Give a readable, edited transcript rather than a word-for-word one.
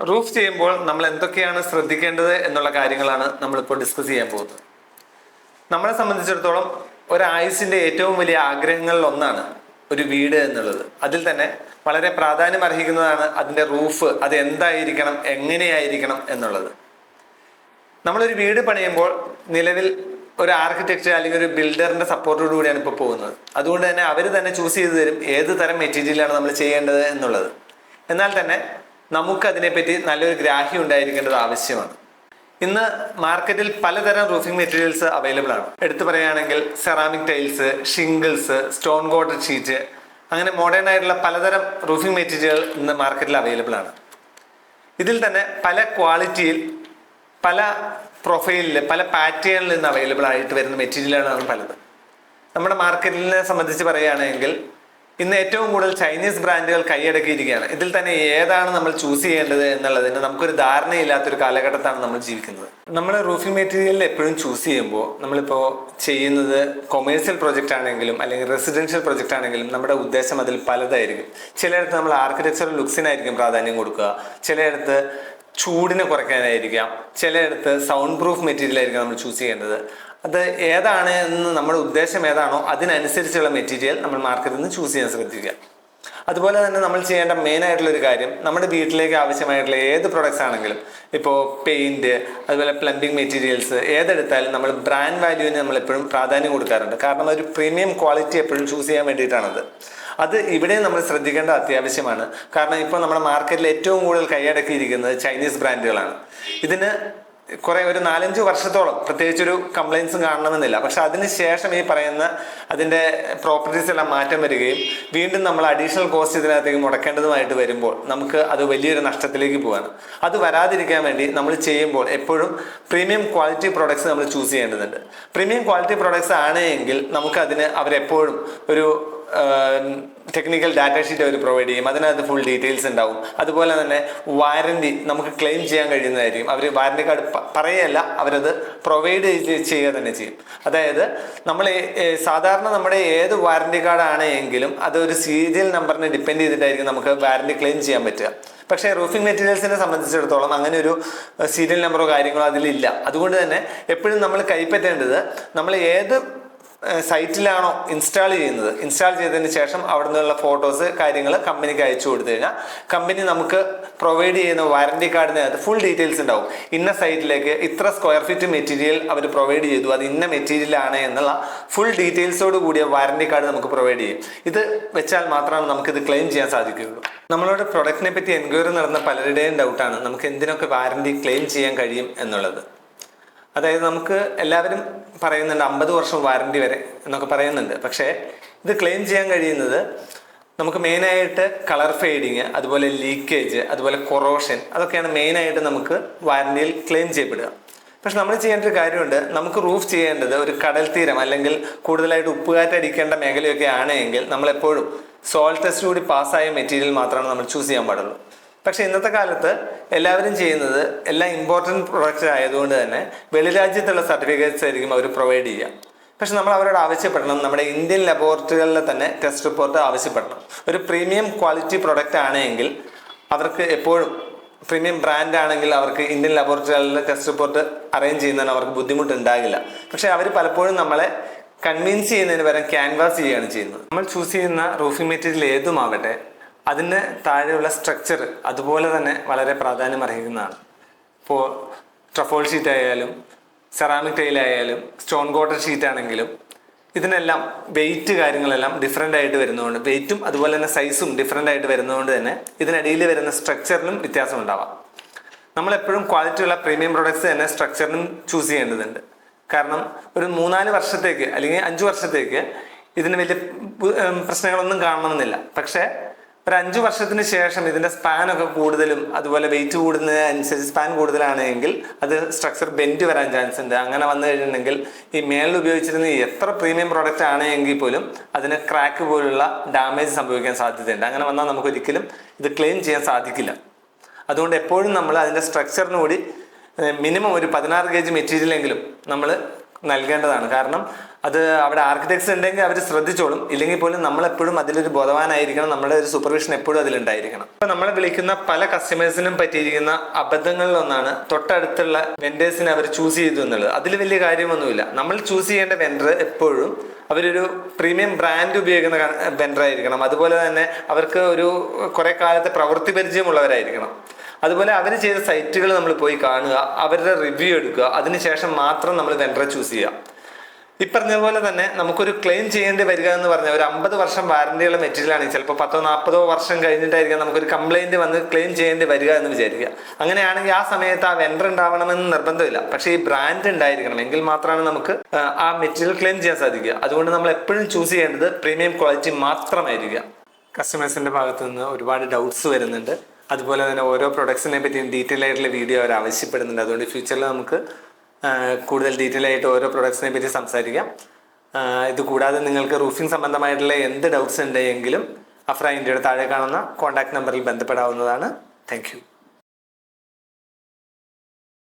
Roof ചെയ്യുമ്പോൾ നമ്മൾ എന്തൊക്കെയാണ് ശ്രദ്ധിക്കേണ്ടത് എന്നുള്ള കാര്യങ്ങളാണ് നമ്മളിപ്പോൾ ഡിസ്കസ് ചെയ്യാൻ പോകുന്നത്. നമ്മളെ സംബന്ധിച്ചിടത്തോളം ഒരായുസിന്റെ ഏറ്റവും വലിയ ആഗ്രഹങ്ങളിൽ ഒന്നാണ് ഒരു വീട് എന്നുള്ളത്. അതിൽ തന്നെ വളരെ പ്രാധാന്യം അർഹിക്കുന്നതാണ് അതിന്റെ റൂഫ്. അത് എന്തായിരിക്കണം, എങ്ങനെയായിരിക്കണം എന്നുള്ളത്. നമ്മളൊരു വീട് പണിയുമ്പോൾ നിലവിൽ ഒരു ആർക്കിടെക്ചർ അല്ലെങ്കിൽ ഒരു ബിൽഡറിന്റെ സപ്പോർട്ടോടു കൂടിയാണ് ഇപ്പോൾ പോകുന്നത്. അതുകൊണ്ട് തന്നെ അവർ തന്നെ ചൂസ് ചെയ്ത് തരും ഏത് തരം മെറ്റീരിയലാണ് നമ്മൾ ചെയ്യേണ്ടത് എന്നുള്ളത്. എന്നാൽ തന്നെ നമുക്ക് അതിനെപ്പറ്റി നല്ലൊരു ഗ്രാഹ്യം ഉണ്ടായിരിക്കേണ്ടത് ആവശ്യമാണ്. ഇന്ന് മാർക്കറ്റിൽ പലതരം റൂഫിംഗ് മെറ്റീരിയൽസ് അവൈലബിൾ ആണ്. എടുത്തു പറയുകയാണെങ്കിൽ ceramic tiles, shingles, stone quoted sheet, അങ്ങനെ മോഡേൺ ആയിട്ടുള്ള പലതരം റൂഫിംഗ് മെറ്റീരിയൽ ഇന്ന് മാർക്കറ്റിൽ അവൈലബിൾ ആണ്. ഇതിൽ തന്നെ പല ക്വാളിറ്റിയിൽ, പല പ്രൊഫൈലിൽ, പല പാറ്റേണിൽ നിന്ന് അവൈലബിൾ ആയിട്ട് വരുന്ന മെറ്റീരിയലാണ് പലത്. നമ്മുടെ മാർക്കറ്റിനെ സംബന്ധിച്ച് പറയുകയാണെങ്കിൽ ഇന്ന് ഏറ്റവും കൂടുതൽ ചൈനീസ് ബ്രാൻഡുകൾ കൈയടക്കിയിരിക്കുകയാണ്. ഇതിൽ തന്നെ ഏതാണ് നമ്മൾ ചൂസ് ചെയ്യേണ്ടത് എന്നുള്ളതിന് നമുക്കൊരു ധാരണയില്ലാത്തൊരു കാലഘട്ടത്താണ് നമ്മൾ ജീവിക്കുന്നത്. നമ്മൾ റൂഫിംഗ് മെറ്റീരിയലിൽ എപ്പോഴും ചൂസ് ചെയ്യുമ്പോൾ നമ്മളിപ്പോൾ ചെയ്യുന്നത് കൊമേഴ്സ്യൽ പ്രൊജക്റ്റ് ആണെങ്കിലും അല്ലെങ്കിൽ റെസിഡൻഷ്യൽ പ്രൊജക്റ്റ് ആണെങ്കിലും നമ്മുടെ ഉദ്ദേശം അതിൽ പലതായിരിക്കും. ചിലയിടത്ത് നമ്മൾ ആർക്കിടെക്ചറൽ ലുക്സിനായിരിക്കും പ്രാധാന്യം കൊടുക്കുക, ചിലയിടത്ത് ചൂടിനെ കുറയ്ക്കാനായിരിക്കാം, ചിലയിടത്ത് സൗണ്ട് പ്രൂഫ് മെറ്റീരിയൽ ആയിരിക്കും നമ്മൾ ചൂസ് ചെയ്യേണ്ടത്. അത് ഏതാണ് എന്ന് നമ്മുടെ ഉദ്ദേശം ഏതാണോ അതിനനുസരിച്ചുള്ള മെറ്റീരിയൽ നമ്മൾ മാർക്കറ്റിൽ നിന്ന് ചൂസ് ചെയ്യാൻ ശ്രദ്ധിക്കുക. അതുപോലെ തന്നെ നമ്മൾ ചെയ്യേണ്ട മെയിൻ ആയിട്ടുള്ള ഒരു കാര്യം, നമ്മുടെ വീട്ടിലേക്ക് ആവശ്യമായിട്ടുള്ള ഏത് പ്രൊഡക്ട്സ് ആണെങ്കിലും, ഇപ്പോൾ പെയിന്റ്, അതുപോലെ പ്ലംബിംഗ് മെറ്റീരിയൽസ്, ഏതെടുത്താലും നമ്മൾ ബ്രാൻഡ് വാല്യൂവിന് നമ്മൾ എപ്പോഴും പ്രാധാന്യം കൊടുക്കാറുണ്ട്. കാരണം ഒരു പ്രീമിയം ക്വാളിറ്റി എപ്പോഴും ചൂസ് ചെയ്യാൻ വേണ്ടിയിട്ടാണത്. അത് ഇവിടെ നമ്മൾ ശ്രദ്ധിക്കേണ്ട അത്യാവശ്യമാണ്. കാരണം ഇപ്പോൾ നമ്മുടെ മാർക്കറ്റിൽ ഏറ്റവും കൂടുതൽ കൈയടക്കിയിരിക്കുന്നത് ചൈനീസ് ബ്രാൻഡുകളാണ്. ഇതിന് ഒരു 4-5 വർഷത്തോളം പ്രത്യേകിച്ചൊരു കംപ്ലൈൻസും കാണണമെന്നില്ല. പക്ഷെ അതിനുശേഷം ഈ പറയുന്ന അതിൻ്റെ പ്രോപ്പർട്ടീസ് എല്ലാം മാറ്റം വരികയും വീണ്ടും നമ്മൾ അഡീഷണൽ കോസ്റ്റ് ഇതിനകത്തേക്ക് മുടക്കേണ്ടതുമായിട്ട് വരുമ്പോൾ നമുക്ക് അത് വലിയൊരു നഷ്ടത്തിലേക്ക് പോവാണ്. അത് വരാതിരിക്കാൻ വേണ്ടി നമ്മൾ ചെയ്യുമ്പോൾ എപ്പോഴും പ്രീമിയം ക്വാളിറ്റി പ്രോഡക്ട്സ് നമ്മൾ ചൂസ് ചെയ്യേണ്ടതുണ്ട്. പ്രീമിയം ക്വാളിറ്റി പ്രോഡക്ട്സ് ആണെങ്കിൽ നമുക്കതിന് അവരെപ്പോഴും ഒരു ടെക്നിക്കൽ ഡാറ്റ ഷീറ്റ് അവർ പ്രൊവൈഡ് ചെയ്യും. അതിനകത്ത് ഫുൾ ഡീറ്റെയിൽസ് ഉണ്ടാവും. അതുപോലെ തന്നെ വാറണ്ടി നമുക്ക് ക്ലെയിം ചെയ്യാൻ കഴിയുന്നതായിരിക്കും. അവർ വാറണ്ടി കാർഡ് പറയുകയല്ല, അവരത് പ്രൊവൈഡ് ചെയ്യുക തന്നെ ചെയ്യും. അതായത് നമ്മൾ സാധാരണ നമ്മുടെ ഏത് വാറണ്ടി കാർഡ് ആണെങ്കിലും അതൊരു സീരിയൽ നമ്പറിനെ ഡിപ്പെൻഡ് ചെയ്തിട്ടായിരിക്കും നമുക്ക് വാറണ്ടി ക്ലെയിം ചെയ്യാൻ പറ്റുക. പക്ഷേ റൂഫിംഗ് മെറ്റീരിയൽസിനെ സംബന്ധിച്ചിടത്തോളം അങ്ങനെ ഒരു സീരിയൽ നമ്പറോ കാര്യങ്ങളോ അതിലില്ല. അതുകൊണ്ട് തന്നെ എപ്പോഴും നമ്മൾ കൈപ്പറ്റേണ്ടത്, നമ്മൾ ഏത് സൈറ്റിലാണോ ഇൻസ്റ്റാൾ ചെയ്തതിന് ശേഷം അവിടെ നിന്നുള്ള ഫോട്ടോസ് കാര്യങ്ങൾ കമ്പനിക്ക് അയച്ചു കൊടുത്തു കഴിഞ്ഞാൽ കമ്പനി നമുക്ക് പ്രൊവൈഡ് ചെയ്യുന്ന വാറണ്ടി കാർഡിനകത്ത് ഫുൾ ഡീറ്റെയിൽസ് ഉണ്ടാവും. ഇന്ന സൈറ്റിലേക്ക് ഇത്ര സ്ക്വയർ ഫീറ്റ് മെറ്റീരിയൽ അവർ പ്രൊവൈഡ് ചെയ്തു, അത് ഇന്ന മെറ്റീരിയൽ ആണ് എന്നുള്ള ഫുൾ ഡീറ്റെയിൽസോട് കൂടിയ വാറണ്ടി കാർഡ് നമുക്ക് പ്രൊവൈഡ് ചെയ്യും. ഇത് വെച്ചാൽ മാത്രമാണ് നമുക്കിത് ക്ലെയിം ചെയ്യാൻ സാധിക്കുകയുള്ളൂ. നമ്മളോട് പ്രൊഡക്റ്റിനെ പറ്റി എൻക്വയറി നടന്ന പലരുടെയും ഡൗട്ടാണ് നമുക്ക് എന്തിനൊക്കെ വാറണ്ടി ക്ലെയിം ചെയ്യാൻ കഴിയും എന്നുള്ളത്. അതായത് നമുക്ക് എല്ലാവരും പറയുന്നുണ്ട് 50 വർഷം വാറണ്ടി വരെ എന്നൊക്കെ പറയുന്നുണ്ട്. പക്ഷേ ഇത് ക്ലെയിം ചെയ്യാൻ കഴിയുന്നത് നമുക്ക് മെയിനായിട്ട് കളർ ഫെയ്ഡിങ്, അതുപോലെ ലീക്കേജ്, അതുപോലെ കൊറോഷൻ, അതൊക്കെയാണ് മെയിനായിട്ട് നമുക്ക് വാറണ്ടിയിൽ ക്ലെയിം ചെയ്യപ്പെടുക. പക്ഷെ നമ്മൾ ചെയ്യേണ്ട ഒരു കാര്യമുണ്ട്. നമുക്ക് റൂഫ് ചെയ്യേണ്ടത് ഒരു കടൽ തീരം അല്ലെങ്കിൽ കൂടുതലായിട്ട് ഉപ്പുകാറ്റടിക്കേണ്ട മേഖലയൊക്കെ ആണെങ്കിൽ നമ്മളെപ്പോഴും സോൾ ടെസ്റ്റ് കൂടി പാസ്സായ മെറ്റീരിയൽ മാത്രമാണ് നമ്മൾ ചൂസ് ചെയ്യാൻ പാടുള്ളൂ. പക്ഷെ ഇന്നത്തെ കാലത്ത് എല്ലാവരും ചെയ്യുന്നത് എല്ലാം ഇമ്പോർട്ടൻറ്റ് പ്രൊഡക്റ്റ് ആയതുകൊണ്ട് തന്നെ വെളിരാജ്യത്തുള്ള സർട്ടിഫിക്കറ്റ്സ് ആയിരിക്കും അവർ പ്രൊവൈഡ് ചെയ്യുക. പക്ഷെ നമ്മൾ അവരോട് ആവശ്യപ്പെടണം, നമ്മുടെ ഇന്ത്യൻ ലബോറട്ടറികളിലെ തന്നെ ടെസ്റ്റ് റിപ്പോർട്ട് ആവശ്യപ്പെടണം. ഒരു പ്രീമിയം ക്വാളിറ്റി പ്രൊഡക്റ്റ് ആണെങ്കിൽ അവർക്ക് എപ്പോഴും, പ്രീമിയം ബ്രാൻഡ് ആണെങ്കിൽ അവർക്ക് ഇന്ത്യൻ ലബോറട്ടറികളിലെ ടെസ്റ്റ് റിപ്പോർട്ട് അറേഞ്ച് ചെയ്യുന്നതിന് അവർക്ക് ബുദ്ധിമുട്ടുണ്ടാകില്ല. പക്ഷെ അവർ പലപ്പോഴും നമ്മളെ കൺവിൻസ് ചെയ്യുന്നതിന് പകരം ക്യാൻവാസ് ചെയ്യുകയാണ് ചെയ്യുന്നത്. നമ്മൾ ചൂസ് ചെയ്യുന്ന റൂഫിംഗ് മെറ്റീരിയൽ ഏതുമാവട്ടെ അതിന് താഴെയുള്ള സ്ട്രക്ചർ അതുപോലെ തന്നെ വളരെ പ്രാധാന്യം അർഹിക്കുന്നതാണ്. ഇപ്പോൾ ട്രഫോൾ ഷീറ്റ് ആയാലും സെറാമിക് ടൈൽ ആയാലും സ്റ്റോൺ കോട്ടഡ് ഷീറ്റ് ആണെങ്കിലും ഇതിനെല്ലാം വെയിറ്റ് കാര്യങ്ങളെല്ലാം ഡിഫറെൻ്റ് ആയിട്ട് വരുന്നതുകൊണ്ട്, വെയിറ്റും അതുപോലെ തന്നെ സൈസും ഡിഫറെൻ്റ് ആയിട്ട് വരുന്നതുകൊണ്ട് തന്നെ ഇതിനിടയിൽ വരുന്ന സ്ട്രക്ചറിലും വ്യത്യാസം ഉണ്ടാവാം. നമ്മളെപ്പോഴും ക്വാളിറ്റിയുള്ള പ്രീമിയം പ്രൊഡക്ട്സ് തന്നെ സ്ട്രക്ചറിനും ചൂസ് ചെയ്യേണ്ടതുണ്ട്. കാരണം ഒരു 3-4 വർഷത്തേക്ക് അല്ലെങ്കിൽ 5 വർഷത്തേക്ക് ഇതിന് വലിയ പ്രശ്നങ്ങളൊന്നും കാണണമെന്നില്ല. പക്ഷേ ഒരു 5 വർഷത്തിന് ശേഷം ഇതിന്റെ സ്പാനൊക്കെ കൂടുതലും അതുപോലെ വെയിറ്റ് കൂടുന്നതിനനുസരിച്ച് സ്പാൻ കൂടുതലാണെങ്കിൽ അത് സ്ട്രക്ചർ ബെൻഡ് വരാൻ ചാൻസ് ഉണ്ട്. അങ്ങനെ വന്നു കഴിഞ്ഞിട്ടുണ്ടെങ്കിൽ ഈ മേളിൽ ഉപയോഗിച്ചിരുന്ന എത്ര പ്രീമിയം പ്രോഡക്റ്റ് ആണെങ്കിൽ പോലും അതിന് ക്രാക്ക് പോലുള്ള ഡാമേജ് സംഭവിക്കാൻ സാധ്യതയുണ്ട്. അങ്ങനെ വന്നാൽ നമുക്ക് ഒരിക്കലും ഇത് ക്ലെയിം ചെയ്യാൻ സാധിക്കില്ല. അതുകൊണ്ട് എപ്പോഴും നമ്മൾ അതിൻ്റെ സ്ട്രക്ചറിന് കൂടി മിനിമം ഒരു 16 gauge മെറ്റീരിയലെങ്കിലും നമ്മൾ നൽകേണ്ടതാണ്. കാരണം അത് അവിടെ ആർക്കിടെക്ട്സ് ഉണ്ടെങ്കിൽ അവർ ശ്രദ്ധിച്ചോളും, ഇല്ലെങ്കിൽ പോലും നമ്മളെപ്പോഴും അതിലൊരു ബോധവാനായിരിക്കണം, നമ്മുടെ ഒരു സൂപ്പർവിഷൻ എപ്പോഴും അതിലുണ്ടായിരിക്കണം. ഇപ്പൊ നമ്മളെ വിളിക്കുന്ന പല കസ്റ്റമേഴ്സിനും പറ്റിയിരിക്കുന്ന അബദ്ധങ്ങളിലൊന്നാണ് തൊട്ടടുത്തുള്ള വെൻഡേഴ്സിനെ അവർ ചൂസ് ചെയ്തു എന്നുള്ളത്. അതിൽ വലിയ കാര്യമൊന്നുമില്ല. നമ്മൾ ചൂസ് ചെയ്യേണ്ട വെൻഡർ എപ്പോഴും അവരൊരു പ്രീമിയം ബ്രാൻഡ് ഉപയോഗിക്കുന്ന വെൻഡർ ആയിരിക്കണം. അതുപോലെ തന്നെ അവർക്ക് ഒരു കുറെ കാലത്തെ പ്രവൃത്തി പരിചയമുള്ളവരായിരിക്കണം. അതുപോലെ അവർ ചെയ്ത സൈറ്റുകൾ നമ്മൾ പോയി കാണുക, അവരുടെ റിവ്യൂ എടുക്കുക, അതിനുശേഷം മാത്രം നമ്മൾ വെൻഡറെ ചൂസ് ചെയ്യുക. ഈ പറഞ്ഞതുപോലെ തന്നെ നമുക്കൊരു ക്ലെയിം ചെയ്യേണ്ടി വരിക എന്ന് പറഞ്ഞാൽ ഒരു 50 വർഷം വാറന്റിയുള്ള മെറ്റീരിയൽ ആണെങ്കിൽ ചിലപ്പോൾ 10-40 വർഷം കഴിഞ്ഞിട്ടായിരിക്കും നമുക്കൊരു കംപ്ലൈന്റ് വന്ന് ക്ലെയിം ചെയ്യേണ്ടി വരിക എന്ന് വിചാരിക്കുക. അങ്ങനെയാണെങ്കിൽ ആ സമയത്ത് ആ വെൻഡർ ഉണ്ടാവണമെന്ന് നിർബന്ധമില്ല. പക്ഷേ ഈ ബ്രാൻഡ് ഉണ്ടായിരിക്കണം, എങ്കിൽ മാത്രമാണ് നമുക്ക് ആ മെറ്റീരിയൽ ക്ലെയിം ചെയ്യാൻ സാധിക്കുക. അതുകൊണ്ട് നമ്മൾ എപ്പോഴും ചൂസ് ചെയ്യേണ്ടത് പ്രീമിയം ക്വാളിറ്റി മാത്രമായിരിക്കുക. കസ്റ്റമേഴ്സിന്റെ ഭാഗത്ത് നിന്ന് ഒരുപാട് ഡൗട്ട്സ് വരുന്നുണ്ട്. അതുപോലെ തന്നെ ഓരോ പ്രൊഡക്ട്സിനെ പറ്റിയും ഡീറ്റെയിൽ ആയിട്ടുള്ള വീഡിയോ അവർ ആവശ്യപ്പെടുന്നുണ്ട്. അതുകൊണ്ട് ഫ്യൂച്ചറിൽ നമുക്ക് കൂടുതൽ ഡീറ്റെയിൽ ആയിട്ട് ഓരോ പ്രൊഡക്ട്സിനെ പറ്റി സംസാരിക്കാം. ഇത് കൂടാതെ നിങ്ങൾക്ക് റൂഫിംഗ് സംബന്ധമായിട്ടുള്ള എന്ത് ഡൗട്ട്സ് ഉണ്ടെങ്കിലും അഫ്ര ഇന്ത്യയുടെ താഴെ കാണുന്ന കോൺടാക്ട് നമ്പറിൽ ബന്ധപ്പെടാവുന്നതാണ്. Thank you.